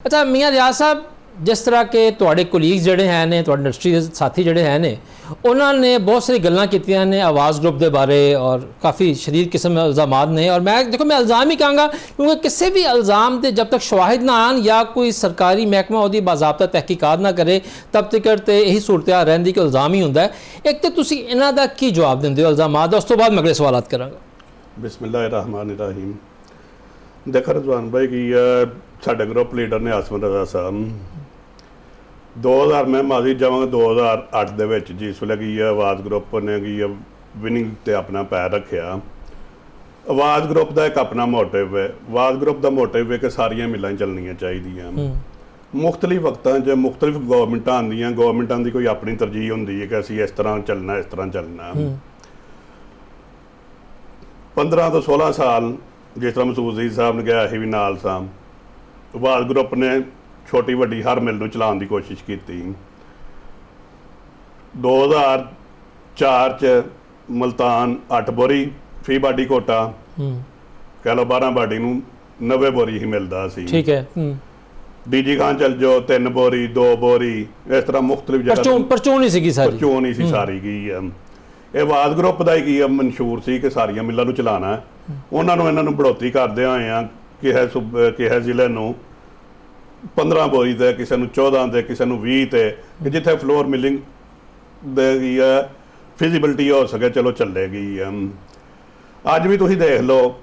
अच्छा मियाँ रियाज साहब, जिस तरह के तुहाडे कोलीग्स जिहड़े हैं ने, तुहाडे इंडस्ट्री के साथी जिहड़े हैं ने, उन्होंने बहुत सारी गल्लां कीतियां ने आवाज़ ग्रुप के बारे और काफ़ी शदीद किस्म के इल्ज़ामात ने। और मैं देखो मैं इल्ज़ाम ही कहूँगा, क्योंकि किसी भी इल्ज़ाम के जब तक शवाहिद ना आन या कोई सरकारी महकमा उसकी बाज़ाब्ता तहकीकात ना करे तब तक यही सूरत हाल रहिंदी कि इल्ज़ाम ही हुंदा है। एक तो तुसीं इन्हां दा की जवाब दिंदे हो इल्ज़ामात दा, उस तो बाद मैं अगले सवालात करांगा। बिस्मिल्लाहिर्रहमानिर्रहीम। देखो रज़वान भाई की साडे ग्रुप लीडर ने आसम रज़ा साहब 2000 में माजी जावांगा 2008 दे विच जिस वेले की आवाज़ ग्रुप ने की विनिंग ते अपना पैर रखिया। आवाज़ ग्रुप का एक अपना मोटिव है। आवाज़ ग्रुप का मोटिव है कि सारियां मिलां चलनियां चाहिदियां। मुख्तलिफ वक्तां च मुख्तलिफ गवर्नमेंटां आंदियां, गवर्नमेंटां की कोई अपनी तरजीह होंदी है कि असीं इस तरह चलना, इस तरह चलना। 15 तो 16 साल जिस तरह मसूद अजीज साहब ने कहा असीं भी नाल सां। आवाज़ ग्रुप ने छोटी वड्डी हर मिल नूं चलाउण दी कोशिश की। 2004 च मुल्तान 8 बोरी फी बाडी कोटा, कह लो 12 बाडी नूं 90 बोरी ही मिलदा सी। ठीक है। डीजी खान चल जाओ 3 बोरी 2 बोरी, इस तरह मुख्तलिफ जगह परचून ही सी सारी, परचून ही सी सारी गई है। ਇਹ ਆਵਾਜ਼ ਗਰੁੱਪ ਦਾ ਹੀ ਮਨਸ਼ੂਰ ਸੀ ਕਿ ਸਾਰੀਆਂ ਮਿੱਲਾਂ ਨੂੰ ਚਲਾਉਣਾ ਹੈ। ਉਹਨਾਂ ਨੂੰ ਇਹਨਾਂ ਨੂੰ ਬੜੋਤੀ ਕਰਦੇ ਹੋਏ ਆ ਕਿਹਾ ਜ਼ਿਲ੍ਹੇ ਨੂੰ 15 ਬੋਰੀ ਤੇ, ਕਿਸੇ ਨੂੰ 14 ਤੇ, ਕਿਸੇ ਨੂੰ 20 ਤੇ, ਕਿ ਜਿੱਥੇ ਫਲੋਰ ਮਿਲਿੰਗ ਦੀ ਫਿਜ਼ੀਬਿਲਟੀ ਹੋ ਸਕੇ ਚਲੋ ਚੱਲੇਗੀ। ਅੱਜ ਵੀ ਤੁਸੀਂ ਦੇਖ ਲਓ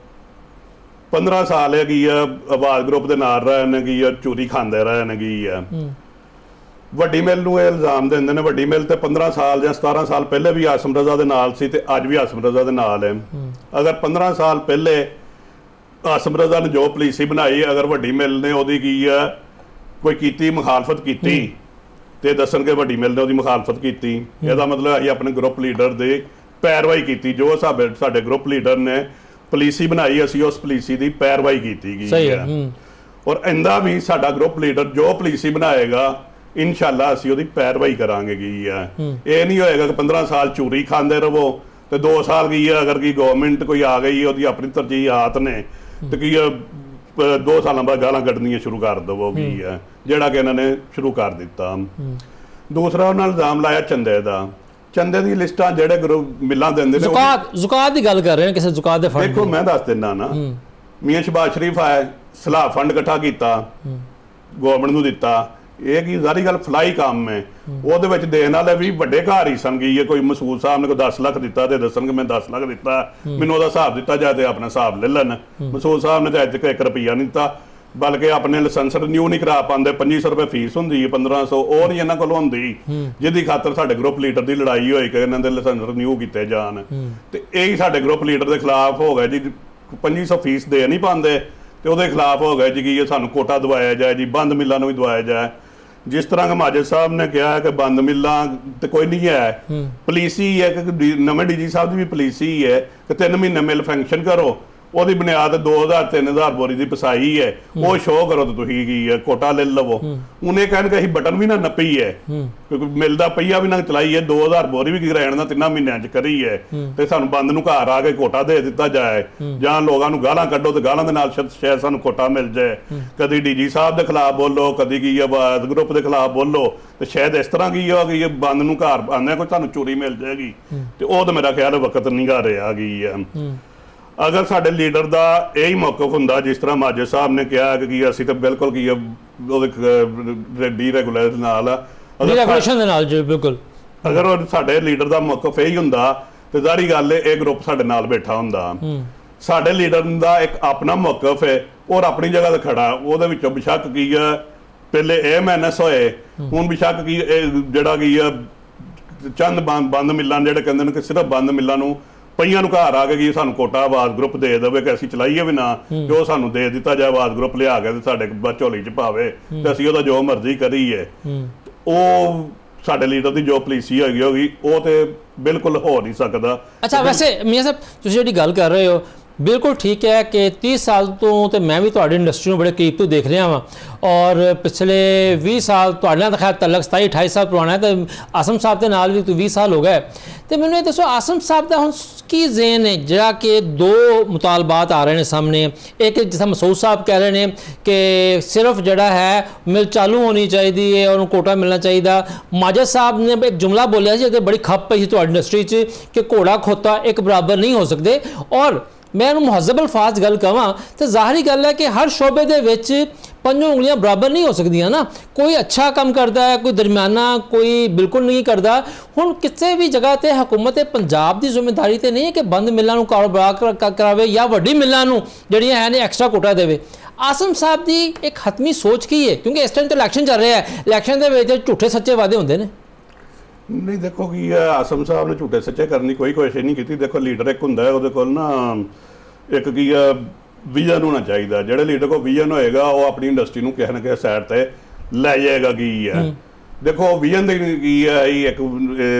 15 ਸਾਲ ਹੈਗੀ ਆ ਆਵਾਜ਼ ਗਰੁੱਪ ਦੇ ਨਾਲ ਰਹੇ ਨੇ ਕੀ ਚੋਰੀ ਖਾਂਦੇ ਰਹੇ ਨੇ ਕੀ ਆ। ਵੱਡੀ ਮਿਲ ਨੂੰ ਇਹ ਇਲਜ਼ਾਮ ਦਿੰਦੇ ਨੇ, ਵੱਡੀ ਮਿਲ ਤੇ 15 ਸਾਲ ਜਾਂ 17 ਸਾਲ ਪਹਿਲੇ ਵੀ ਆਸਮ ਰਜ਼ਾ ਦੇ ਨਾਲ ਸੀ ਤੇ ਅੱਜ ਵੀ ਆਸਮ ਰਜ਼ਾ ਦੇ ਨਾਲ ਹੈ। ਅਗਰ 15 ਸਾਲ ਪਹਿਲੇ ਆਸਮ ਰਜ਼ਾ ਨੇ ਜੋ ਪਾਲਿਸੀ ਬਣਾਈ, ਅਗਰ ਵੱਡੀ ਮਿਲ ਨੇ ਉਹਦੀ ਕੀ ਆ ਕੋਈ ਕੀਤੀ ਮੁਖਾਲਫਤ ਕੀਤੀ ਤੇ ਦੱਸਣਗੇ ਵੱਡੀ ਮਿਲ ਨੇ ਉਹਦੀ ਮੁਖਾਲਫਤ ਕੀਤੀ। ਇਹਦਾ ਮਤਲਬ ਅਸੀਂ ਆਪਣੇ ਗਰੁੱਪ ਲੀਡਰ ਦੇ ਪੈਰਵਾਈ ਕੀਤੀ। ਜੋ ਸਾਡੇ ਗਰੁੱਪ ਲੀਡਰ ਨੇ ਪਾਲਿਸੀ ਬਣਾਈ, ਅਸੀਂ ਉਸ ਪਾਲਿਸੀ ਦੀ ਪੈਰਵਾਈ ਕੀਤੀ ਗਈ ਹੈ। ਔਰ ਇੰਦਾ ਵੀ ਸਾਡਾ ਗਰੁੱਪ ਲੀਡਰ ਜੋ ਪਾਲਿਸੀ ਬਣਾਏਗਾ इंशाअल्लाह असीं उहदी पैरवाई करांगे की है। ये नहीं होएगा कि 15 साल चोरी खांदे रहो तो 2 साल की है अगर की गवर्नमेंट कोई आ गई है अपनी तरजीहात ने तो की 2 सालों बाद गालां कड्ढनियां शुरू कर दवो की है, जिहड़ा कि इन्होंने शुरू कर दिता। दूसरा उन्होंने इल्जाम लाया चंदे का। चंदे दी लिस्टां जिहड़े ग्रुप मिलां दिंदे ने, ज़कात दी गल कर रहे हैं, किसी ज़कात दे फंड। देखो मैं दस दिना ना, मियां शहबाज शरीफ आए सलाह फंड इकट्ठा किया गवर्नमेंट नूं दिता। ਇਹ ਕੀ ਸਾਰੀ ਗੱਲ ਫਲਾਈ ਕੰਮ ਹੈ। ਉਹਦੇ ਵਿੱਚ ਦੇਣ ਵਾਲੇ ਵੀ ਵੱਡੇ ਘਰ ਹੀ ਸਨ ਗਈ ਹੈ। ਕੋਈ ਮਸੂਦ ਸਾਹਿਬ ਨੇ ਕੋਈ 10 ਲੱਖ ਦਿੱਤਾ ਤੇ ਦੱਸਣਗੇ ਮੈਂ 10 ਲੱਖ ਦਿੱਤਾ, ਮੈਨੂੰ ਉਹਦਾ ਹਿਸਾਬ ਦਿੱਤਾ ਜਾਏ ਤੇ ਆਪਣਾ ਹਿਸਾਬ ਲੈ ਲੈਣ। ਮਸੂਦ ਸਾਹਿਬ ਨੇ ਤਾਂ ਅੱਜ ਤੱਕ 1 ਰੁਪਈਆ ਨਹੀਂ ਦਿੱਤਾ, ਬਲਕਿ ਆਪਣੇ ਲਾਇਸੈਂਸ ਰਿਨਿਊ ਨਹੀਂ ਕਰਾ ਪਾਉਂਦੇ। 2500 ਰੁਪਏ ਫੀਸ ਹੁੰਦੀ ਹੈ, 1500 ਉਹ ਨਹੀਂ ਇਹਨਾਂ ਕੋਲ ਹੁੰਦੀ, ਜਿਹਦੀ ਖਾਤਰ ਸਾਡੇ ਗਰੁੱਪ ਲੀਡਰ ਦੀ ਲੜਾਈ ਹੋਈ ਕਿ ਇਹਨਾਂ ਦੇ ਲਾਇਸੈਂਸ ਰਿਨਿਊ ਕੀਤੇ ਜਾਣ। ਤੇ ਇਹੀ ਸਾਡੇ ਗਰੁੱਪ ਲੀਡਰ ਦੇ ਖਿਲਾਫ ਹੋ ਗਿਆ ਜੀ। 2500 ਫੀਸ ਦੇ ਨਹੀਂ ਪਾਉਂਦੇ ਤੇ ਉਹਦੇ ਖਿਲਾਫ ਹੋ ਗਿਆ ਜੀ ਕਿ ਸਾਨੂੰ ਕੋਟਾ ਦਵਾਇਆ ਜਾਏ ਜੀ, ਬੰਦ ਮਿੱਲਾਂ ਨੂੰ ਵੀ ਦਵਾਇਆ ਜਾਏ। जिस तरह के माजिद साहब ने कहा है कि बंद मिल्लां तो कोई नहीं है, पॉलिसी है कि नवे डी जी साहब की भी पॉलिसी है कि 3 महीने मिल फंक्शन करो, ਉਹਦੀ ਬੁਨਿਆਦ 2000-3000 ਬੋਰੀ ਦੀ ਪਸਾਈ ਹੈ, ਉਹ ਸ਼ੋਅ ਕਰੋ ਤੇ ਤੁਸੀਂ ਕੀ ਹੈ ਕੋਟਾ ਲੈ ਲਵੋ। ਉਹਨੇ ਕਹਿਣ ਕਿ ਅਸੀਂ ਬਟਨ ਵੀ ਨਾ ਨੱਪੀ ਹੈ, ਕਿਉਂਕਿ ਮਿਲਦਾ ਪਈਆ ਵੀ ਨਾ ਚਲਾਈ ਹੈ, 2000 ਬੋਰੀ ਵੀ ਗ੍ਰੈਂਡ ਦਾ 3 ਮਹੀਨਿਆਂ ਚ ਕਰੀ ਹੈ ਤੇ ਸਾਨੂੰ ਬੰਦ ਨੂੰ ਘਰ ਆ ਕੇ ਕੋਟਾ ਦੇ ਦਿੱਤਾ ਜਾਏ, ਜਾਂ ਲੋਕਾਂ ਨੂੰ ਗਾਲਾਂ ਕੱਢੋ ਤੇ ਗਾਲਾਂ ਦੇ ਨਾਲ ਸ਼ਾਇਦ ਸਾਨੂੰ ਕੋਟਾ ਮਿਲ ਜਾਏ। ਕਦੀ ਡੀਜੀ ਸਾਹਿਬ ਦੇ ਖਿਲਾਫ ਬੋਲੋ, ਕਦੀ ਕੀ ਆਵਾਜ਼ ਗਰੁੱਪ ਦੇ ਖਿਲਾਫ ਬੋਲੋ, ਤੇ ਸ਼ਾਇਦ ਇਸ ਤਰ੍ਹਾਂ ਕੀ ਹੋ ਗਈ ਬੰਦ ਨੂੰ ਘਰ ਆਉਂਦੇ ਕੋਈ ਤੁਹਾਨੂੰ ਚੋਰੀ ਮਿਲ ਜਾਏਗੀ। ਤੇ ਉਹ ਤਾਂ ਮੇਰਾ ਖਿਆਲ ਵਕਤ ਨਹੀਂ ਗਾ ਰਿਹਾ ਗਈ ਹੈ। अगर साडे लीडर का यही मौकफ हुंदा जिस तरह माजिद साहब ने कहा कि असीं तो बिल्कुल की डीरेगुलेशन नाल बिल्कुल, अगर साडे लीडर का मौकफ यही हुंदा तो जारी गल है ये ग्रुप साडे नाल बैठा हुंदा। साडे लीडर का एक अपना मौकफ है और अपनी जगह ते खड़ा, ਉਹਦੇ ਵਿੱਚੋਂ बेशक की पहले MNS होए, हुण बेशक की जिहड़ा की चंद बंद मिलां जिहड़े कहंदे ने कि सिर्फ बंद मिलां नूं ਪਈਆਂ ਨੂੰ ਘਰ ਆ ਕੇ ਕੀ ਸਾਨੂੰ ਕੋਟਾ ਆਵਾਜ਼ ਗਰੁੱਪ ਦੇ ਦੇਵੇ ਕਿ ਅਸੀਂ ਚਲਾਈਏ ਵੀ ਨਾ, ਜੋ ਸਾਨੂੰ ਦੇ ਦਿੱਤਾ ਜਾਏ ਆਵਾਜ਼ ਗਰੁੱਪ ਲਿਆ ਕੇ ਤੇ ਸਾਡੇ ਝੋਲੀ ਚ ਪਾਵੇ ਤੇ ਅਸੀਂ ਉਹਦਾ ਜੋ ਮਰਜ਼ੀ ਕਰੀਏ। ਉਹ ਸਾਡੇ ਲੀਡਰ ਦੀ ਜੋ ਪਾਲਿਸੀ ਹੋਗੀ ਉਹ ਤੇ ਬਿਲਕੁਲ ਹੋ ਨਹੀਂ ਸਕਦਾ। ਅੱਛਾ, ਵੈਸੇ ਮੀਆਂ ਸਾਹਿਬ ਤੁਸੀਂ ਜਿਹੜੀ ਗੱਲ ਕਰ ਰਹੇ ਹੋ ਬਿਲਕੁਲ ਠੀਕ ਹੈ ਕਿ 30 ਸਾਲ ਤੋਂ ਤੇ ਮੈਂ ਵੀ ਤੁਹਾਡੀ ਇੰਡਸਟਰੀ ਨੂੰ ਬੜੇ ਕਰੀਬ ਤੋਂ ਦੇਖ ਰਿਹਾ ਹਾਂ ਔਰ ਪਿਛਲੇ 20 ਸਾਲ ਤੁਹਾਡੇ ਨਾਲ ਤਾਂ ਖੈਰ ਤਲਕ 27-28 ਸਾਲ ਪੁਰਾਣਾ ਹੈ ਤੇ ਆਸਮ ਸਾਹਿਬ ਦੇ ਨਾਲ ਵੀ 20 ਸਾਲ ਹੋ ਗਏ ਤੇ ਮੈਨੂੰ ਇਹ ਦੱਸੋ ਆਸਮ ਸਾਹਿਬ ਦਾ ਹੁਣ ਕੀ ਜ਼ੇਨ ਹੈ ਜਿਹੜਾ ਕਿ ਦੋ ਮੁਤਾਲਬਾਤ ਆ ਰਹੇ ਨੇ ਸਾਹਮਣੇ ਇੱਕ ਜਿਸ ਤਰ੍ਹਾਂ ਮਸੂਦ ਸਾਹਿਬ ਕਹਿ ਰਹੇ ਨੇ ਕਿ ਸਿਰਫ ਜਿਹੜਾ ਹੈ ਮਿਲ ਚਾਲੂ ਹੋਣੀ ਚਾਹੀਦੀ ਹੈ ਉਹਨੂੰ ਕੋਟਾ ਮਿਲਣਾ ਚਾਹੀਦਾ ਮਾਜਦ ਸਾਹਿਬ ਨੇ ਇੱਕ ਜੁਮਲਾ ਬੋਲਿਆ ਸੀ ਤੇ ਬੜੀ ਖੱਪ ਪਈ ਸੀ ਤੁਹਾਡੀ ਇੰਡਸਟਰੀ 'ਚ ਕਿ ਘੋੜਾ ਖੋਤਾ ਇੱਕ ਬਰਾਬਰ ਨਹੀਂ ਹੋ ਸਕਦੇ ਔਰ मैं मुहज़्ज़ब अल्फाज गल कहां तो ज़ाहरी गल है कि हर शोबे दे विच पंजों उंगलियां बराबर नहीं हो सकदियां ना कोई अच्छा काम करता है कोई दरमियाना कोई बिल्कुल नहीं करता हुण किसी भी जगह ते हुकूमत पंजाब की जिम्मेदारी तो नहीं है कि बंद मिलों नूं कारोबार करावे या वड्डी मिलों नूं जिहड़ियां है ने एक्स्ट्रा कोटा देवे आसम साहब की एक हतमी सोच की है क्योंकि इस टाइम तो इलैक्शन चल रहा है इलैक्शन के विच झूठे सच्चे वादे होंदे ने नहीं देखो कि आसम साहब ने झूठे सच्चे करने कोई कोशिश नहीं की देखो लीडर एक होंगे वो ना एक की विजन होना चाहिए जोड़े लीडर को विजन होएगा वो अपनी इंडस्ट्री को किसी न किसी सैड पर लै जाएगा की है देखो विजन की है एक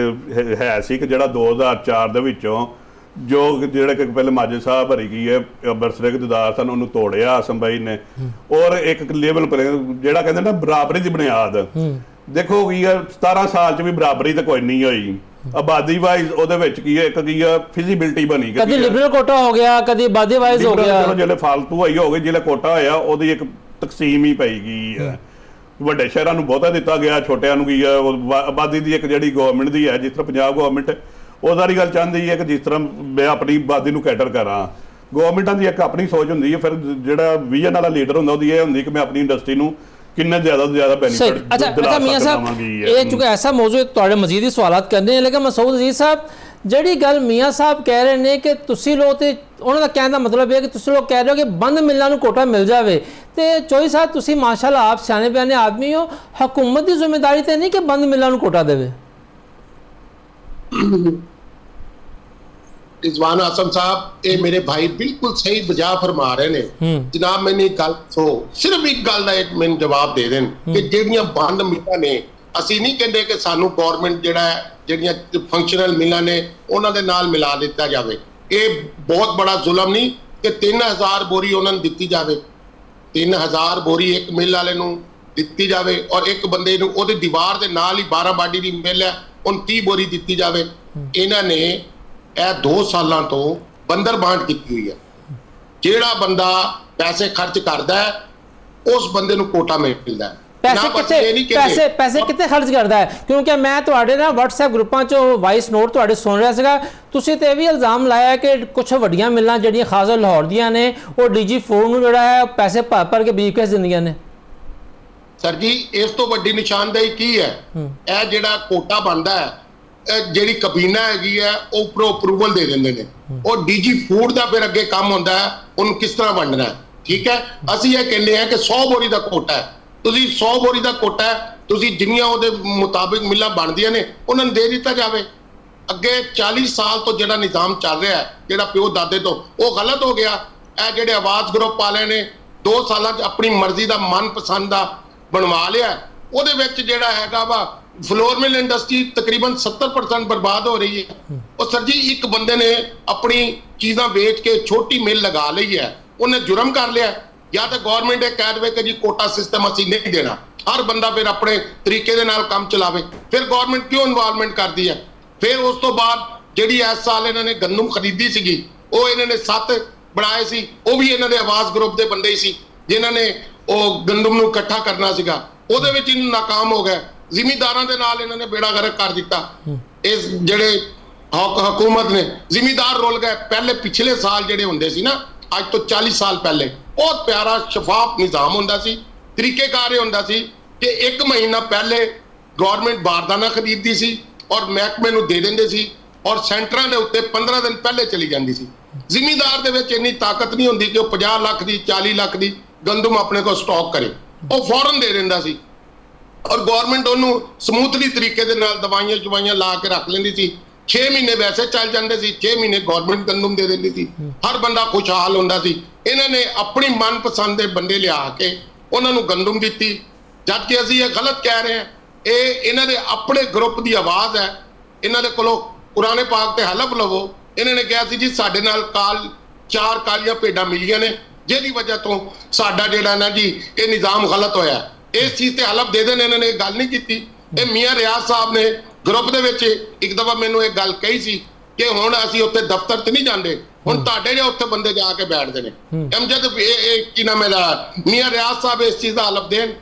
है सी कि जोड़ा 2004 ਦੇ ਵਿੱਚੋਂ जो ਜਿਹੜੇ ਕਿ ਪਹਿਲੇ ਮਾਜਦ ਸਾਹਿਬ ਹਰੀ ਕੀ ਹੈ ਬਰਸਰੇਕ ਦਿਦਾਰ ਸਨ ਉਹਨੂੰ ਤੋੜਿਆ ਆਸਮ ਭਾਈ ਨੇ ਔਰ ਇੱਕ ਲੇਵਲ ਪਰ ਜਿਹੜਾ ਕਹਿੰਦੇ ਨਾ ਬਰਾਬਰੀ ਦੀ ਬੁਨਿਆਦ देखो की 17 साल च भी बराबरी तो कोई नहीं हुई आबादी वाइज ਉਹਦੇ ਵਿੱਚ ਕੀ ਹੈ ਇੱਕ ਕੀ ਹੈ ਫਿਜ਼ੀਬਿਲਟੀ ਬਣੀ ਕਦੀ ਲਿਬਰਲ ਕੋਟਾ ਹੋ ਗਿਆ ਕਦੀ ਆਬਾਦੀ ਵਾਈਜ਼ ਹੋ ਗਿਆ ਜਿਹੜੇ ਫਾਲਤੂ ਹੋਈ ਹੋ ਗਈ ਜਿਹੜੇ ਕੋਟਾ ਹੋਇਆ ਉਹਦੀ ਇੱਕ ਤਕਸੀਮ ਹੀ ਪਈ ਗਈ ਹੈ ਵੱਡੇ ਸ਼ਹਿਰਾਂ ਨੂੰ ਬਹੁਤਾ ਦਿੱਤਾ ਗਿਆ ਛੋਟਿਆਂ ਨੂੰ ਕੀ ਹੈ ਆਬਾਦੀ ਦੀ ਇੱਕ ਜਿਹੜੀ ਗਵਰਨਮੈਂਟ ਦੀ ਹੈ ਜਿਸ ਤਰ੍ਹਾਂ ਪੰਜਾਬ ਗਵਰਨਮੈਂਟ ਉਹ ਸਾਰੀ ਗੱਲ ਚਾਹੁੰਦੀ ਹੈ ਕਿ ਜਿਸ ਤਰ੍ਹਾਂ ਮੈਂ ਆਪਣੀ ਆਬਾਦੀ ਨੂੰ ਕੈਟਰ ਕਰਾਂ ਗਵਰਨਮੈਂਟਾਂ ਦੀ ਇੱਕ ਆਪਣੀ ਸੋਚ ਹੁੰਦੀ ਹੈ ਫਿਰ ਜਿਹੜਾ ਵਿਜ਼ਨ ਵਾਲਾ ਲੀਡਰ ਹੁੰਦਾ ਉਹਦੀ ਇਹ ਹੁੰਦੀ ਕਿ ਮੈਂ ਆਪਣੀ ਇੰਡਸਟਰੀ ਨੂੰ किन्ने ज़्यादा से ज़्यादा बेनिफिट अच्छा मियां साहब ये चूँकि ऐसा मौजू थोड़े मजीद ही सवाल करने हैं लेकिन मसूद अजीज साहब ਜਿਹੜੀ ਗੱਲ ਮੀਆਂ ਸਾਹਿਬ ਕਹਿ ਰਹੇ ਨੇ ਕਿ ਤੁਸੀਂ ਲੋਕ ਤੇ ਉਹਨਾਂ ਦਾ ਕਹਿਣ ਦਾ ਮਤਲਬ ਇਹ ਹੈ ਕਿ ਤੁਸੀਂ ਲੋਕ ਕਹਿ ਰਹੇ ਹੋ ਕਿ ਬੰਦ ਮਿਲਾਂ ਨੂੰ ਕੋਟਾ ਮਿਲ ਜਾਵੇ ਤੇ ਚੋਈ ਸਾਹਿਬ ਤੁਸੀਂ ਮਾਸ਼ਾਅੱਲਾ ਆਪ ਸਿਆਣੇ ਬਿਆਨੇ ਆਦਮੀ ਹੋ ਹਕੂਮਤ ਦੀ ਜ਼ਿੰਮੇਵਾਰੀ ਤੇ ਨਹੀਂ ਕਿ ਬੰਦ ਮਿਲਾਂ ਨੂੰ ਕੋਟਾ ਦੇਵੇ रिजवान आसम साहब ये मेरे भाई बिल्कुल सही बजा फरमा रहे ने जनाब मैंने एक गल सो सिर्फ एक गल का एक मैंने जवाब दे देन कि ਜਿਹੜੀਆਂ ਬੰਦ ਮਿਲਾਂ ਨੇ ਅਸੀਂ ਨਹੀਂ ਕਹਿੰਦੇ ਕਿ ਸਾਨੂੰ ਗਵਰਨਮੈਂਟ ਜਿਹੜਾ ਹੈ ਜਿਹੜੀਆਂ ਫੰਕਸ਼ਨਲ ਮਿਲਾਂ ਨੇ ਉਹਨਾਂ ਦੇ ਨਾਲ ਮਿਲਾ ਦਿੱਤਾ ਜਾਵੇ ਇਹ ਬਹੁਤ ਬੜਾ ਜ਼ੁਲਮ ਨਹੀਂ ਕਿ 3000 ਬੋਰੀ ਉਹਨਾਂ ਨੂੰ ਦਿੱਤੀ ਜਾਵੇ 3000 ਬੋਰੀ ਇੱਕ ਮਿਲ ਵਾਲੇ ਨੂੰ ਦਿੱਤੀ ਜਾਵੇ ਔਰ ਇੱਕ ਬੰਦੇ ਨੂੰ ਉਹਦੇ ਦੀਵਾਰ ਦੇ ਨਾਲ ਹੀ 12 ਬਾਡੀ ਦੀ ਮਿਲ ਹੈ ਉਹਨੂੰ 30 ਬੋਰੀ ਦਿੱਤੀ ਜਾਵੇ ਇਹਨਾਂ ਨੇ ਇਹ 2 ਸਾਲਾਂ ਤੋਂ ਬੰਦਰ ਬਾਂਟ ਕੀਤੀ ਹੋਈ ਹੈ ਜਿਹੜਾ ਬੰਦਾ ਪੈਸੇ ਖਰਚ ਕਰਦਾ ਹੈ ਉਸ ਬੰਦੇ ਨੂੰ ਕੋਟਾ ਮਿਲਦਾ ਹੈ ਪੈਸੇ ਕਿੱਥੇ ਖਰਚ ਕਰਦਾ ਹੈ ਕਿਉਂਕਿ ਮੈਂ ਤੁਹਾਡੇ ਨਾਲ WhatsApp ਗਰੁੱਪਾਂ 'ਚੋਂ ਵਾਇਸ ਨੋਟ ਤੁਹਾਡੇ ਸੁਣ ਰਿਹਾ ਸੀਗਾ ਤੁਸੀਂ ਤੇ ਇਹ ਵੀ ਇਲਜ਼ਾਮ ਲਾਇਆ ਕਿ ਕੁਝ ਵੱਡੀਆਂ ਮਿਲਾਂ ਜਿਹੜੀਆਂ ਖਾਸ ਲਾਹੌਰ ਦੀਆਂ ਨੇ ਉਹ DG4 ਨੂੰ ਜਿਹੜਾ ਹੈ ਪੈਸੇ ਭਰ ਕੇ ਬੀਕੇਸ ਦਿੰਦੀਆਂ ਨੇ ਸਰ ਜੀ ਇਸ ਤੋਂ ਵੱਡੀ ਨਿਸ਼ਾਨਦੇਹੀ ਕੀ ਹੈ ਇਹ ਜਿਹੜਾ ਕੋਟਾ ਬਣਦਾ ਹੈ ਜਿਹੜੀ ਕਬੀਨਾ ਹੈਗੀ ਹੈ ਉਹ ਉੱਪਰੋਂ ਅਪਰੂਵਲ ਦੇ ਦਿੰਦੇ ਨੇ ਉਹ DG ਫੂਡ ਦਾ ਫਿਰ ਅੱਗੇ ਕੰਮ ਹੁੰਦਾ ਹੈ ਉਹਨੂੰ ਕਿਸ ਤਰ੍ਹਾਂ ਵੰਡਣਾ ਹੈ ਠੀਕ ਹੈ ਅਸੀਂ ਇਹ ਕਹਿੰਦੇ ਹਾਂ ਕਿ 100 ਬੋਰੀ ਦਾ ਕੋਟਾ ਹੈ ਤੁਸੀਂ 100 ਬੋਰੀ ਦਾ ਕੋਟਾ ਹੈ ਤੁਸੀਂ ਜਿੰਨੀਆਂ ਉਹਦੇ ਮੁਤਾਬਿਕ ਮਿਲਾਂ ਬਣਦੀਆਂ ਨੇ ਉਹਨਾਂ ਨੂੰ ਦੇ ਦਿੱਤਾ ਜਾਵੇ ਅੱਗੇ 40 ਸਾਲ ਤੋਂ ਜਿਹੜਾ ਨਿਜ਼ਾਮ ਚੱਲ ਰਿਹਾ ਹੈ ਜਿਹੜਾ ਪਿਓ ਦਾਦੇ ਤੋਂ ਉਹ ਗਲਤ ਹੋ ਗਿਆ ਇਹ ਜਿਹੜੇ ਆਵਾਜ਼ ਗਰੁੱਪ ਵਾਲੇ ਨੇ 2 ਸਾਲਾਂ 'ਚ ਆਪਣੀ ਮਰਜ਼ੀ ਦਾ ਮਨਪਸੰਦ ਦਾ ਬਣਵਾ ਲਿਆ ਉਹਦੇ ਵਿੱਚ ਜਿਹੜਾ ਹੈਗਾ ਵਾ ਫਲੋਰ ਮਿਲ ਇੰਡਸਟਰੀ ਤਕਰੀਬਨ 70% ਬਰਬਾਦ ਹੋ ਰਹੀ ਹੈ ਉਹ ਸਰ ਜੀ ਇੱਕ ਬੰਦੇ ਨੇ ਆਪਣੀ ਚੀਜ਼ਾਂ ਵੇਚ ਕੇ ਛੋਟੀ ਮਿਲ ਲਗਾ ਲਈ ਹੈ ਉਹਨੇ ਜੁਰਮ ਕਰ ਲਿਆ ਜਾਂ ਤਾਂ ਗਵਰਨਮੈਂਟ ਇਹ ਕਹਿ ਦੇਵੇ ਕਿ ਜੀ ਕੋਟਾ ਸਿਸਟਮ ਅਸੀਂ ਨਹੀਂ ਦੇਣਾ ਹਰ ਬੰਦਾ ਫਿਰ ਆਪਣੇ ਤਰੀਕੇ ਦੇ ਨਾਲ ਕੰਮ ਚਲਾਵੇ ਫਿਰ ਗਵਰਨਮੈਂਟ ਕਿਉਂ ਇਨਵੋਲਵਮੈਂਟ ਕਰਦੀ ਹੈ ਫਿਰ ਉਸ ਤੋਂ ਬਾਅਦ ਜਿਹੜੀ ਇਸ ਸਾਲ ਇਹਨਾਂ ਨੇ ਗੰਦਮ ਖਰੀਦੀ ਸੀਗੀ ਉਹ ਇਹਨਾਂ ਨੇ 7 ਬਣਾਏ ਸੀ ਉਹ ਵੀ ਇਹਨਾਂ ਦੇ ਆਵਾਜ਼ ਗਰੁੱਪ ਦੇ ਬੰਦੇ ਹੀ ਸੀ ਜਿਨ੍ਹਾਂ ਨੇ ਉਹ ਗੰਦਮ ਨੂੰ ਇਕੱਠਾ ਕਰਨਾ ਸੀਗਾ ਉਹਦੇ ਵਿੱਚ ਇਹਨਾਂ ਨਾਕਾਮ ਹੋ ਗਏ ਜ਼ਿਮੀਂਦਾਰਾਂ ਦੇ ਨਾਲ ਇਹਨਾਂ ਨੇ ਬੇੜਾ ਗਰਕ ਕਰ ਦਿੱਤਾ ਇਸ ਜਿਹੜੇ ਹਕੂਮਤ ਨੇ ਜ਼ਿਮੀਂਦਾਰ ਰੋਲ ਗਏ ਪਹਿਲੇ ਪਿਛਲੇ ਸਾਲ ਜਿਹੜੇ ਹੁੰਦੇ ਸੀ ਨਾ ਅੱਜ ਤੋਂ 40 ਸਾਲ ਪਹਿਲੇ ਬਹੁਤ ਪਿਆਰਾ ਸ਼ਫਾਫ ਨਿਜ਼ਾਮ ਹੁੰਦਾ ਸੀ ਤਰੀਕੇਕਾਰ ਇਹ ਹੁੰਦਾ ਸੀ ਕਿ 1 ਮਹੀਨਾ ਪਹਿਲੇ ਗਵਰਨਮੈਂਟ ਬਾਰਦਾਨਾ ਖਰੀਦਦੀ ਸੀ ਔਰ ਮਹਿਕਮੇ ਨੂੰ ਦੇ ਦਿੰਦੇ ਸੀ ਔਰ ਸੈਂਟਰਾਂ ਦੇ ਉੱਤੇ 15 ਦਿਨ ਪਹਿਲੇ ਚਲੀ ਜਾਂਦੀ ਸੀ ਜ਼ਿਮੀਂਦਾਰ ਦੇ ਵਿੱਚ ਇੰਨੀ ਤਾਕਤ ਨਹੀਂ ਹੁੰਦੀ ਕਿ ਉਹ 50 ਲੱਖ ਦੀ 40 ਲੱਖ ਦੀ ਗੰਦਮ ਆਪਣੇ ਕੋਲ ਸਟਾਕ ਕਰੇ ਉਹ ਫੌਰਨ ਦੇ ਦਿੰਦਾ ਸੀ ਔਰ ਗਵਰਨਮੈਂਟ ਉਹਨੂੰ ਸਮੂਥਲੀ ਤਰੀਕੇ ਦੇ ਨਾਲ ਦਵਾਈਆਂ ਲਾ ਕੇ ਰੱਖ ਲੈਂਦੀ ਸੀ 6 ਮਹੀਨੇ ਵੈਸੇ ਚੱਲ ਜਾਂਦੇ ਸੀ 6 ਮਹੀਨੇ ਗਵਰਨਮੈਂਟ ਗੰਦਮ ਦੇ ਦਿੰਦੀ ਸੀ ਹਰ ਬੰਦਾ ਖੁਸ਼ਹਾਲ ਹੁੰਦਾ ਸੀ ਇਹਨਾਂ ਨੇ ਆਪਣੀ ਮਨਪਸੰਦ ਦੇ ਬੰਦੇ ਲਿਆ ਕੇ ਉਹਨਾਂ ਨੂੰ ਗੰਦਮ ਦਿੱਤੀ ਜਦ ਕਿ ਅਸੀਂ ਇਹ ਗਲਤ ਕਹਿ ਰਹੇ ਹਾਂ ਇਹ ਇਹਨਾਂ ਦੇ ਆਪਣੇ ਗਰੁੱਪ ਦੀ ਆਵਾਜ਼ ਹੈ ਇਹਨਾਂ ਦੇ ਕੋਲੋਂ ਕੁਰਾਨੇ ਪਾਕ ਤੇ ਹਲਫ ਲਵੋ ਇਹਨਾਂ ਨੇ ਕਿਹਾ ਸੀ ਜੀ ਸਾਡੇ ਨਾਲ ਕਾਲ 4 ਕਾਲੀਆਂ ਭੇਡਾਂ ਮਿਲੀਆਂ ਨੇ, ਜਿਹਦੀ ਵਜ੍ਹਾ ਤੋਂ ਸਾਡਾ ਜਿਹੜਾ ਨਾ ਜੀ ਇਹ ਨਿਜ਼ਾਮ ਗਲਤ ਹੋਇਆ। ਇਸ ਚੀਜ਼ ਤੇ ਹਲਫ ਦੇ ਦੇਣ, ਇਹਨਾਂ ਨੇ ਗੱਲ ਨਹੀਂ ਕੀਤੀ। ਇਹ ਮੀਆਂ ਰਿਆਜ਼ ਸਾਹਿਬ ਨੇ ਗਰੁੱਪ ਦੇ ਵਿੱਚ ਇੱਕ ਦਫਾ ਮੈਨੂੰ ਇਹ ਗੱਲ ਕਹੀ ਸੀ ਕਿ ਹੁਣ ਅਸੀਂ ਉੱਥੇ ਦਫ਼ਤਰ 'ਚ ਨਹੀਂ ਜਾਂਦੇ, ਹੁਣ ਤੁਹਾਡੇ ਜਿਹੜੇ ਉੱਥੇ ਬੰਦੇ ਜਾ ਕੇ ਬੈਠਦੇ ਨੇ। ਅਮਜਦ ਕੀ ਨਾਮ ਹੈ ਮੀਆਂ ਰਿਆਜ਼ ਸਾਹਿਬ ਇਸ ਚੀਜ਼ ਦਾ ਹਲਫ ਦੇਣ।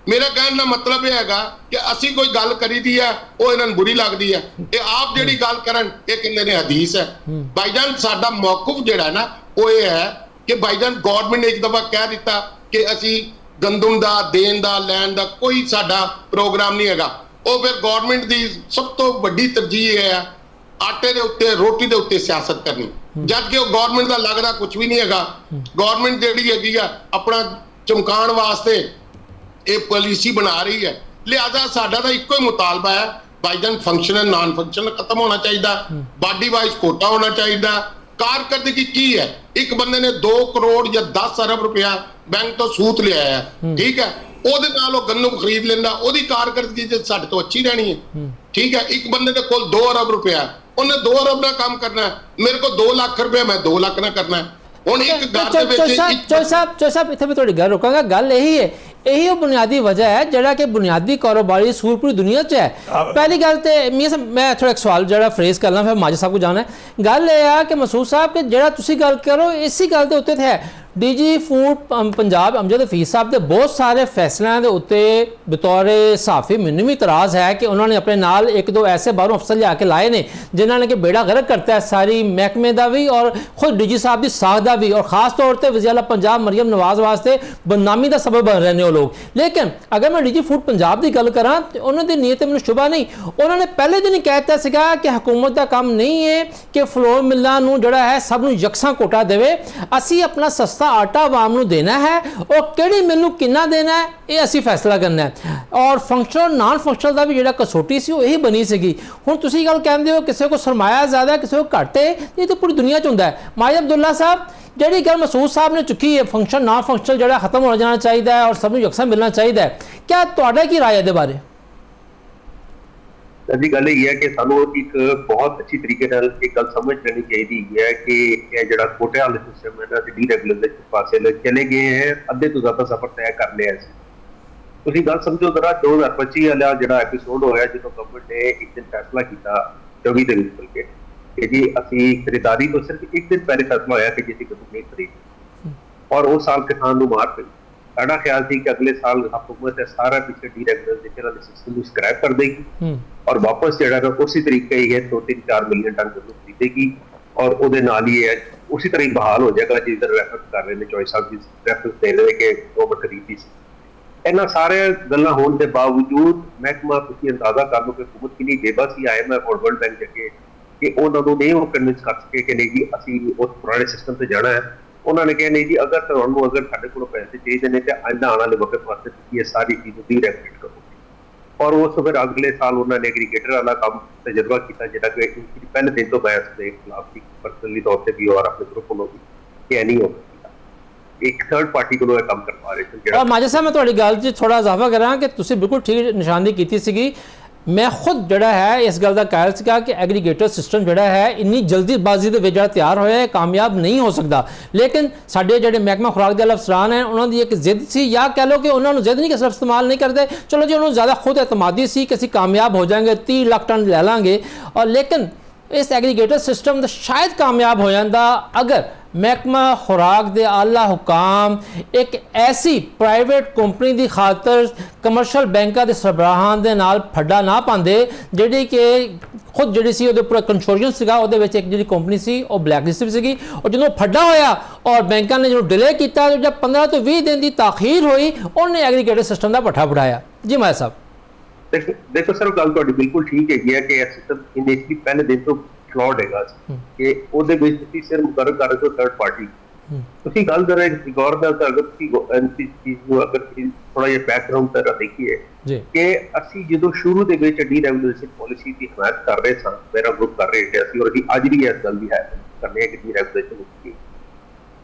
ਮੇਰਾ ਕਹਿਣ ਦਾ ਮਤਲਬ ਇਹ ਹੈਗਾ ਕਿ ਅਸੀਂ ਕੋਈ ਗੱਲ ਕਰੀਦੀ ਹੈ ਉਹ ਇਹਨਾਂ ਨੂੰ ਬੁਰੀ ਲੱਗਦੀ ਹੈ, ਇਹ ਆਪ ਜਿਹੜੀ ਗੱਲ ਕਰਨ ਇਹ ਕਹਿੰਦੇ ਨੇ ਹਦੀਸ ਹੈ। ਭਾਈਜਾਨ ਸਾਡਾ ਮੌਕਫ ਜਿਹੜਾ ਨਾ ਉਹ ਇਹ ਹੈ ਕਿ ਭਾਈਜਾਨ ਗਵਰਨਮੈਂਟ ਨੇ ਇੱਕ ਦਫਾ ਕਹਿ ਦਿੱਤਾ ਕਿ ਅਸੀਂ ਗੰਦਮ ਦਾ ਦੇਣ ਦਾ ਲੈਣ ਦਾ ਕੋਈ ਸਾਡਾ ਪ੍ਰੋਗਰਾਮ ਨਹੀਂ ਹੈਗਾ। ਉਹ ਫਿਰ ਗਵਰਨਮੈਂਟ ਦੀ ਸਭ ਤੋਂ ਵੱਡੀ ਤਰਜੀਹ ਇਹ ਹੈ ਆਟੇ ਦੇ ਉੱਤੇ ਰੋਟੀ ਦੇ ਉੱਤੇ ਸਿਆਸਤ ਕਰਨੀ, ਜਦ ਕਿ ਉਹ ਗਵਰਨਮੈਂਟ ਦਾ ਲੱਗਦਾ ਕੁਝ ਵੀ ਨਹੀਂ ਹੈਗਾ। ਗਵਰਨਮੈਂਟ ਜਿਹੜੀ ਹੈਗੀ ਆ ਆਪਣਾ ਚਮਕਾਉਣ ਵਾਸਤੇ ਇਹ ਪਾਲਿਸੀ ਬਣਾ ਰਹੀ ਹੈ। ਲਿਹਾਜ਼ਾ ਸਾਡਾ ਤਾਂ ਇੱਕੋ ਹੀ ਮੁਤਾਲਬਾ ਹੈ ਭਾਈਜਾਨ, ਫੰਕਸ਼ਨਲ ਨਾਨ ਫੰਕਸ਼ਨਲ ਖਤਮ ਹੋਣਾ ਚਾਹੀਦਾ, ਬਾਡੀ ਵਾਈਜ਼ ਕੋਟਾ ਹੋਣਾ ਚਾਹੀਦਾ। ਕਾਰਕਰਦਗੀ ਕੀ ਹੈ? ਇੱਕ ਬੰਦੇ ਨੇ 2 ਕਰੋੜ ਜਾਂ 10 ਅਰਬ ਰੁਪਇਆ ਬੈਂਕ ਤੋਂ ਸੂਤ ਲਿਆ ਹੈ, ਠੀਕ ਹੈ, ਉਹਦੇ ਨਾਲ ਉਹ ਗੰਦਮ ਖਰੀਦ ਲੈਂਦਾ, ਉਹਦੀ ਕਾਰਕਰਦਗੀ ਤੇ ਸਾਡੇ ਤੋਂ ਅੱਛੀ ਰਹਿਣੀ ਹੈ, ਠੀਕ ਹੈ। ਇੱਕ ਬੰਦੇ ਦੇ ਕੋਲ 2 ਅਰਬ ਰੁਪਇਆ, ਉਹਨੇ 2 ਅਰਬ ਦਾ ਕੰਮ ਕਰਨਾ ਹੈ, ਮੇਰੇ ਕੋਲ 2 ਲੱਖ ਰੁਪਇਆ, ਮੈਂ 2 ਲੱਖ ਨਾ ਕਰਨਾ ਹੈ। ਹੁਣ ਇੱਕ ਘਰ ਦੇ ਵਿੱਚ ਚੋਈ ਸਾਹਿਬ ਇੱਥੇ ਮੈਂ ਤੁਹਾਡੀ ਗੱਲ ਰੋਕਾਂਗਾ। ਗੱਲ ਇਹੀ ਹੈ, ਇਹੀ ਉਹ ਬੁਨਿਆਦੀ ਵਜ੍ਹਾ ਹੈ ਜਿਹੜਾ ਕਿ ਬੁਨਿਆਦੀ ਕਾਰੋਬਾਰੀ ਸੂਰ ਪੂਰੀ ਦੁਨੀਆ 'ਚ ਹੈ। ਪਹਿਲੀ ਗੱਲ ਤੇ ਮੀਆਂ ਸਾਹਿਬ ਮੈਂ ਥੋੜਾ ਇੱਕ ਸਵਾਲ ਜਿਹੜਾ ਫਰੇਜ਼ ਕਰਨਾ ਫਿਰ ਮਾਜid ਸਾਹਿਬ ਕੋ ਜਾਣਾ ਹੈ। ਗੱਲ ਇਹ ਆ ਕਿ ਮਸੂਦ ਸਾਹਿਬ ਕਿ ਜਿਹੜਾ ਤੁਸੀਂ ਗੱਲ ਕਰੋ ਇਸੇ ਗੱਲ ਦੇ ਉੱਤੇ ਹੈ ਡੀਜੀ ਫੂਡ ਪੰਜਾਬ ਅਮਜਦ ਹਫੀਜ਼ ਸਾਹਿਬ ਦੇ ਬਹੁਤ ਸਾਰੇ ਫੈਸਲਿਆਂ ਦੇ ਉੱਤੇ ਬਤੌਰੇ ਸਾਫੀ ਮੈਨੂੰ ਵੀ ਇਤਰਾਜ਼ ਹੈ ਕਿ ਉਹਨਾਂ ਨੇ ਆਪਣੇ ਨਾਲ 1-2 ਐਸੇ ਬਾਹਰੋਂ ਅਫਸਰ ਲਿਆ ਕੇ ਲਾਏ ਨੇ ਜਿਨ੍ਹਾਂ ਨੇ ਕਿ ਬੇੜਾ ਗਰਕ ਕਰਤਾ ਹੈ ਸਾਰੀ ਮਹਿਕਮੇ ਦਾ ਵੀ ਔਰ ਖੁਦ ਡੀਜੀ ਸਾਹਿਬ ਦੀ ਸਾਖ ਦਾ ਵੀ, ਔਰ ਖਾਸ ਤੌਰ ਤੇ ਵਜ਼ੀਰ ਆਲਾ ਪੰਜਾਬ ਮਰੀਮ ਨਵਾਜ਼ ਵਾਸਤੇ ਬਦਨਾਮੀ ਦਾ ਸਬਬ ਬਣ ਰਹੇ ਨੇ ਉਹ ਲੋग। ਲੇਕਿਨ ਅਗਰ ਮੈਂ ਡੀਜੀ ਫੂਡ ਪੰਜਾਬ ਦੀ ਗੱਲ ਕਰਾਂ ਤੇ ਉਹਨਾਂ ਦੀ ਨੀਅਤ ਮੈਨੂੰ ਸ਼ੁਬਾ ਨਹੀਂ। ਉਹਨਾਂ ਨੇ ਪਹਿਲੇ ਦਿਨ ਹੀ ਕਹਿ ਦਿੱਤਾ ਸੀਗਾ ਕਿ ਹਕੂਮਤ ਦਾ ਕੰਮ ਨਹੀਂ ਹੈ ਕਿ ਫਲੋਰ ਮਿਲਾਂ ਨੂੰ ਜਿਹੜਾ ਹੈ ਸਭ ਨੂੰ ਯਕਸਾਂ ਕੋਟਾ ਦੇਵੇ, ਅਸੀਂ ਆਪਣਾ ਸਸਤਾ ਆਟਾ ਆਵਾਮ ਨੂੰ ਦੇਣਾ ਹੈ, ਉਹ ਕਿਹੜੀ ਮੈਨੂੰ ਕਿੰਨਾ ਦੇਣਾ ਹੈ ਇਹ ਅਸੀਂ ਫੈਸਲਾ ਕਰਨਾ ਹੈ। ਔਰ ਫੰਕਸ਼ਨਲ ਨਾਨ ਫੰਕਸ਼ਨਲ ਦਾ ਵੀ ਜਿਹੜਾ ਕਸੌਟੀ ਸੀ ਉਹ ਇਹੀ ਬਣੀ ਸੀਗੀ। ਹੁਣ ਤੁਸੀਂ ਗੱਲ ਕਹਿੰਦੇ ਹੋ ਕਿਸੇ ਕੋ ਸਰਮਾਇਆ ਜ਼ਿਆਦਾ ਕਿਸੇ ਕੋ ਘੱਟ ਹੈ, ਇਹ ਤਾਂ ਪੂਰੀ ਦੁਨੀਆ 'ਚ ਹੁੰਦਾ ਹੈ। ਮਾਜid ਅਬਦੁੱਲਾ ਸਾਹਿਬ ਜਿਹੜੀ ਗੱਲ ਮਸੂਦ ਸਾਹਿਬ ਨੇ ਚੁੱਕੀ ਹੈ ਫੰਕਸ਼ਨ ਨਾਨ ਫੰਕਸ਼ਨਲ ਜਿਹੜਾ ਖਤਮ ਹੋ ਜਾਣਾ ਚਾਹੀਦਾ ਹੈ ਔਰ ਸਭ ਨੂੰ ਯਕਸਾ ਮਿਲਣਾ ਚਾਹੀਦਾ ਹੈ, ਕਿਆ ਤੁਹਾਡਾ ਕੀ ਰਾਏ ਇਹਦੇ ਬਾਰੇ? जी गल यही है कि सानू एक बहुत अच्छी तरीके नाल एक गल समझ लेनी चाहिए है कि यह जिहड़ा कोटे वाले सिस्टम है ना डीरेगुलेशन पासे चले गए हैं, अद्धे तो ज़्यादा सफर तय कर लिया है। तुसीं गल समझो जरा 2025 वाला जिहड़ा एपीसोड होया जो गवर्नमेंट ने एक दिन फैसला किया 24 दिन मिल के कि जी असीं खरीदारी तो सिर्फ एक दिन पहले फैसला होया कि जी असीं कदों नहीं खरीद, और उस साल किसान नूं मार पई। साडा ख्याल थी कि अगले साल हुकूमत सारा पिछले डीरेगुलेशन वाले सिस्टम को स्क्रैप कर देगी और वापस जो उसी तरीके ही है 2-3-4 मिलियन टन गंदम खरीदेगी और उहदे नाल ही है उसी तरह बहाल हो जाएगा जिधर रेफरेंस कर रहे हैं चॉइस साहब जी रेफरेंस दे रहे कि गवर्नमेंट खरीदी सी। इन्हां सारे गल्लां होने के बावजूद महकमा तुसीं अंदाजा कर लो कि हुकूमत कितनी बेबस ही IMF और वर्ल्ड बैंक अगे कि उन्होंने नहीं वो कन्विंस कर सके कि नहीं जी असीं उस पुराने सिस्टम से जाना है। उन्होंने कहा नहीं जी अगर तुहानूं अगर साडे कोल पैसे चाहिए ने तो आने वाले वक्त वास्ते तुसीं ये सारी चीज़ डीरेगुलेट करो। और उस फिर अगले साल उन्होंने एग्रीगेटर वाला काम तजर्बा किया जिहड़ा कि पहले दिन तो मैं उसके खिलाफ थी पर्सनली तौर पर भी और अपने ग्रुप को भी कि नहीं हो सकता, एक थर्ड पार्टी को काम करवा रहे थे। और माजid साहब मैं तुहाडी गल 'ਚ थोड़ा इजाफा करा कि तुसीं बिल्कुल ठीक निशानदेही कीती सीगी। मैं खुद जड़ा है इस गल का कायल सीगा कि एग्रीगेटर सिस्टम जड़ा है इन्नी जल्दीबाजी के विच तैयार होया है कामयाब नहीं हो सकता। लेकिन साडे जिहड़े महकमा खुराक दे अफसरान हैं उन्होंने एक जिद सी या कह लो कि उन्होंने जिद नहीं कि सिर्फ इस्तेमाल नहीं करते, चलो जी उन्होंने ज़्यादा खुद एतमादी सी कि असीं कामयाब हो जाएंगे 30 लाख टन लै लांगे। और लेकिन इस एग्रीगेटर सिस्टम तो शायद कामयाब हो जाता अगर महकमा खुराक दे आला हुकाम एक ऐसी प्राइवेट कंपनी की खातर कमर्शल बैंकों के सरबराहां दे नाल फड्डा ना पाते जिहड़ी कि खुद जिहड़ी सी उहदे उपर कंसोर्शियम सीगा उहदे विच एक जिहड़ी कंपनी सी वो ब्लैक लिस्ट सीगी और जो फड्डा होया और बैंकों ने जो डिले किया जब 15 तो 20 दिन की ताखीर हुई उन्हें एग्रीगेटर सिस्टम का पट्ठा पढ़ाया। जी माजid साहब देखो सर गल तुहाडी बिल्कुल ठीक है कि यह सिस्टम इनिशियली पहले दिन तो फ्लॉड है कि ਉਹਦੇ ਵਿੱਚ ਤੁਸੀਂ ਸਿਰ ਮੁਕਰਰ ਕਰ ਰਹੇ ਹੋ ਥਰਡ ਪਾਰਟੀ। ਤੁਸੀਂ ਗੱਲ ਕਰ ਰਹੇ ਗੌਰ ਨਾਲ ਅਗਰ ਤੁਸੀਂ ਇਸ ਚੀਜ਼ ਨੂੰ ਅਗਰ ਥੋੜਾ ਜਿਹਾ ਬੈਕਗ੍ਰਾਉਂਡ ਤਰ੍ਹਾਂ ਦੇਖੀਏ ਕਿ ਅਸੀਂ ਜਦੋਂ ਸ਼ੁਰੂ ਦੇ ਵਿੱਚ ਡੀਰੈਗੂਲੇਸ਼ਨ ਪਾਲਿਸੀ ਦੀ ਹਮਾਇਤ ਕਰ ਰਹੇ ਸਾਂ ਮੇਰਾ ਗਰੁੱਪ ਕਰ ਰਹੇ ਸੀ ਔਰ ਅਸੀਂ ਅੱਜ ਵੀ ਇਸ ਗੱਲ ਦੀ ਹੈ ਕਰਨੇ ਹੈ ਕਿ ਡੀਰੈਗੂਲੇਸ਼ਨ ਹੋਈ।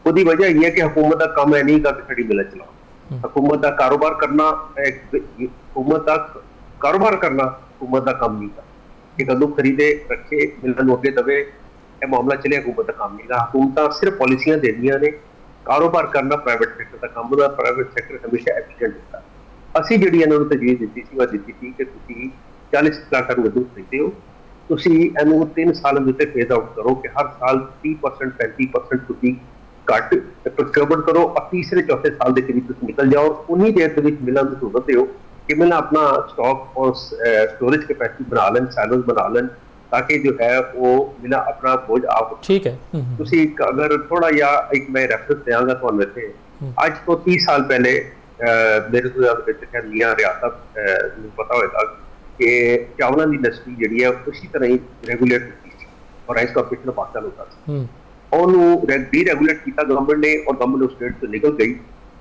ਉਹਦੀ ਵਜ੍ਹਾ ਇਹ ਹੈ ਕਿ ਹਕੂਮਤ ਦਾ ਕੰਮ ਹੈ ਨਹੀਂ ਕਰ ਸਾਡੀ ਮਿਲ ਚਲਾਓ, ਹਕੂਮਤ ਦਾ ਕਾਰੋਬਾਰ ਕਰਨਾ हुकूमत का कारोबार करना हुकूमत का काम नहीं था कि गंदम खरीदे रखे मिलने अगे दवे ਇਹ ਮਾਮਲਾ ਚੱਲਿਆ ਹਕੂਮਤ ਦਾ ਕੰਮ ਨਹੀਂਗਾ। ਹਕੂਮਤਾਂ ਸਿਰਫ ਪਾਲਿਸੀਆਂ ਦੇਣੀਆਂ ਨੇ, ਕਾਰੋਬਾਰ ਕਰਨਾ ਪ੍ਰਾਈਵੇਟ ਸੈਕਟਰ ਦਾ ਕੰਮ ਹੁੰਦਾ। ਪ੍ਰਾਈਵੇਟ ਸੈਕਟਰ ਹਮੇਸ਼ਾ ਐਫੀਸ਼ੀਐਂਟ ਹੁੰਦਾ। ਅਸੀਂ ਜਿਹੜੀ ਇਹਨਾਂ ਨੂੰ ਤਜਵੀਜ਼ ਦਿੱਤੀ ਸੀ ਉਹ ਦਿੱਤੀ ਸੀ ਕਿ ਤੁਸੀਂ 40 ਲੱਖ ਰੁਪਏ ਨੂੰ ਖਰੀਦਦੇ ਹੋ, ਤੁਸੀਂ ਇਹਨੂੰ 3 ਸਾਲਾਂ ਦੇ ਉੱਤੇ ਫੇਜ਼ ਆਊਟ ਕਰੋ ਕਿ ਹਰ ਸਾਲ 30% 35% ਤੁਸੀਂ ਘੱਟ ਪ੍ਰੋਕਿਊਰਮੈਂਟ ਕਰੋ, ਔਰ ਤੀਸਰੇ ਚੌਥੇ ਸਾਲ ਦੇ ਕਰੀਬ ਤੁਸੀਂ ਨਿਕਲ ਜਾਓ। ਉਨੀ ਦੇਰ ਦੇ ਵਿੱਚ ਮਿਲਾਂ ਨੂੰ ਸਹੂਲਤ ਦਿਓ ਕਿ ਮਿਲਾਂ ਆਪਣਾ ਸਟਾਕ ਔਰ स्टोरेज कैपेसिटी बना लें, सैलर बना लें, ताकि जो है वो मिला अपना बोझ आप ठीक है। ਤੁਸੀਂ अगर थोड़ा या एक मैं रेफरेंस देंगा तो इत्थे आज तो 30 साल पहले मेरे को याद है मियां रियासत पता होगा कि चावलों की इंडस्ट्री जी है उसी तरह ही रेगूलेट होती थी और राइस कॉर्पोरेशन पाकिस्तान होता था, उन्होंने डीरेगूलेट किया गवर्नमेंट ने और गवर्नमेंट उस स्टेट से निकल गई।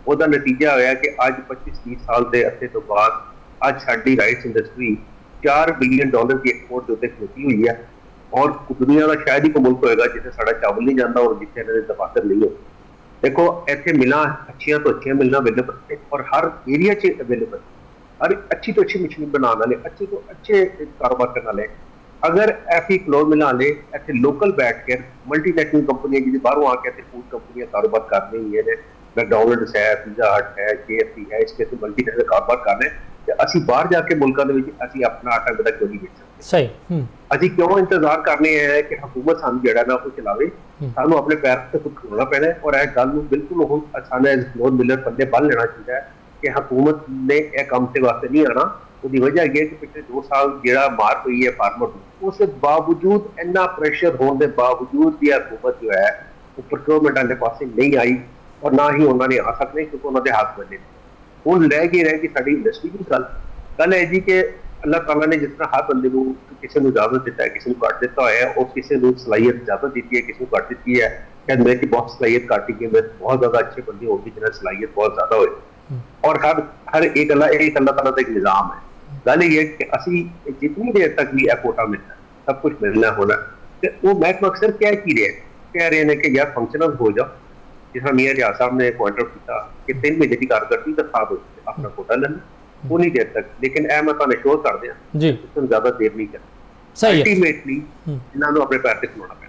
ਉਹਦਾ ਨਤੀਜਾ ਹੋਇਆ ਕਿ ਅੱਜ 25-30 ਸਾਲ ਦੇ ਅਰਸੇ ਤੋਂ ਬਾਅਦ ਅੱਜ ਸਾਡੀ ਰਾਈਸ ਇੰਡਸਟਰੀ $4 ਬਿਲੀਅਨ ਦੀ ਐਕਸਪੋਰਟ ਦੇ ਉੱਤੇ ਖਲੋਤੀ ਹੋਈ ਹੈ ਔਰ ਦੁਨੀਆ ਦਾ ਸ਼ਾਇਦ ਹੀ ਕੋਈ ਮੁਲਕ ਹੋਏਗਾ ਜਿੱਥੇ ਸਾਡਾ ਚਾਵਲ ਨਹੀਂ ਜਾਂਦਾ ਔਰ ਜਿੱਥੇ ਇਹਨਾਂ ਦੇ ਦਫ਼ਤਰ ਨਹੀਂ ਹੋ। ਦੇਖੋ ਇੱਥੇ ਮਿਲਾਂ ਅੱਛੀਆਂ ਤੋਂ ਅੱਛੀਆਂ ਮਿਲਾਂ ਅਵੇਲੇਬਲ ਨੇ ਔਰ ਹਰ ਏਰੀਆ 'ਚ ਅਵੇਲੇਬਲ, ਔਰ ਅੱਛੀ ਤੋਂ ਅੱਛੀ ਮਸ਼ੀਨ ਬਣਾਉਣ ਵਾਲੇ, ਅੱਛੇ ਤੋਂ ਅੱਛੇ ਕਾਰੋਬਾਰ ਕਰਨ ਵਾਲੇ। ਅਗਰ ਐਸੀ ਫਲੋਰ ਮਿਲਾਂ ਨੇ ਇੱਥੇ ਲੋਕਲ ਬੈਠ ਕੇ ਮਲਟੀਨੈਸ਼ਨਲ ਕੰਪਨੀਆਂ ਜਿਹੜੀ ਬਾਹਰੋਂ ਆ ਕੇ ਇੱਥੇ ਫੂਡ ਕੰਪਨੀਆਂ ਕਾਰੋਬਾਰ ਕਰ ਰਹੀਆਂ ਨੇ, मैकडॉनल्ड्स है, पिज़्ज़ा हट है, KFC है, इसके तो मल्टीनेशनल कारोबार कर रहे हैं। ਅਸੀਂ ਬਾਹਰ ਜਾ ਕੇ ਮੁਲਕਾਂ ਦੇ ਵਿੱਚ ਅਸੀਂ ਆਪਣਾ ਆਟਾ ਗੰਡਾ ਕਿਉਂ ਨਹੀਂ ਵੇਚ ਸਕਦੇ? ਸਹੀ। ਅਸੀਂ ਕਿਉਂ ਇੰਤਜ਼ਾਰ ਕਰਨੇ ਹੈ ਕਿ ਹਕੂਮਤ ਸਾਨੂੰ ਜਿਹੜਾ ਨਾ ਉਹ ਚਲਾਵੇ? ਸਾਨੂੰ ਆਪਣੇ ਪੈਰ ਤੇ ਖੁਦ ਖਲੋਣਾ ਪੈਣਾ ਹੈ ਔਰ ਇਹ ਗੱਲ ਨੂੰ ਬਿਲਕੁਲ ਉਹ ਆਸਾਨ ਹੈ ਲੋਨ ਮਿਲਰ ਪੱਲੇ ਬੰਨ ਲੈਣਾ ਚਾਹੀਦਾ ਹੈ ਕਿ ਹਕੂਮਤ ਨੇ ਇਹ ਕੰਮ ਤੇ ਵਾਸਤੇ ਨਹੀਂ ਆਣਾ। ਉਹਦੀ ਵਜ੍ਹਾ ਇਹ ਹੈ ਕਿ ਪਿਛਲੇ 2 ਸਾਲ ਜਿਹੜਾ ਮਾਰ ਪਈ ਹੈ ਫਾਰਮਰ ਨੂੰ, ਉਸ ਦੇ ਬਾਵਜੂਦ ਇੰਨਾ ਪ੍ਰੈਸ਼ਰ ਹੋਣ ਦੇ ਬਾਵਜੂਦ ਵੀ ਹਕੂਮਤ ਜੋ ਹੈ ਉਹ ਪ੍ਰੋਕਿਊਰਮੈਂਟ ਦੇ ਪਾਸੇ ਨਹੀਂ ਆਈ और ना ही उन्होंने आ सकते क्योंकि उन्होंने हाथ बने हूँ रह गई साड़ी इंडस्ट्री की गल है जी कि अल्लाह ताला ने जिस तरह हर बंदे को किसी को इजाजत दिता है, किसी को घट दिता है और किसी को सलाहियत इजाजत दी है, किसी को घट दी है। शायद मेरे की बहुत सलाहियत घट गई, मेरे बहुत ज्यादा अच्छे बंदे होगी जिन्हें सलाहियत बहुत ज्यादा हो और हर एक अल्लाह ताला का एक निज़ाम है। गल ये कि असी जितनी देर तक भी कोटा मिलना सब कुछ मिलना होना तो वो महकमा अक्सर कह रहे हैं कि यार फंक्शनल हो जाओ। जिस तरह मियां रियाज साहब ने पॉइंट आउट किया कि 3 महीने की कारकर्दगी का साथ हो अपना कोटा लेना उन्नी देर तक, लेकिन मैं ਤੁਹਾਨੂੰ ਸ਼ੋਰ ਕਰ ਦਿਆਂ ਜੀ इसमें ज्यादा देर नहीं करना। सही है। अल्टीमेटली ਇਹਨਾਂ ਨੂੰ ਆਪਣੇ ਪੈਰ ਤੇ ਖਲੋਣਾ ਪੈਣਾ।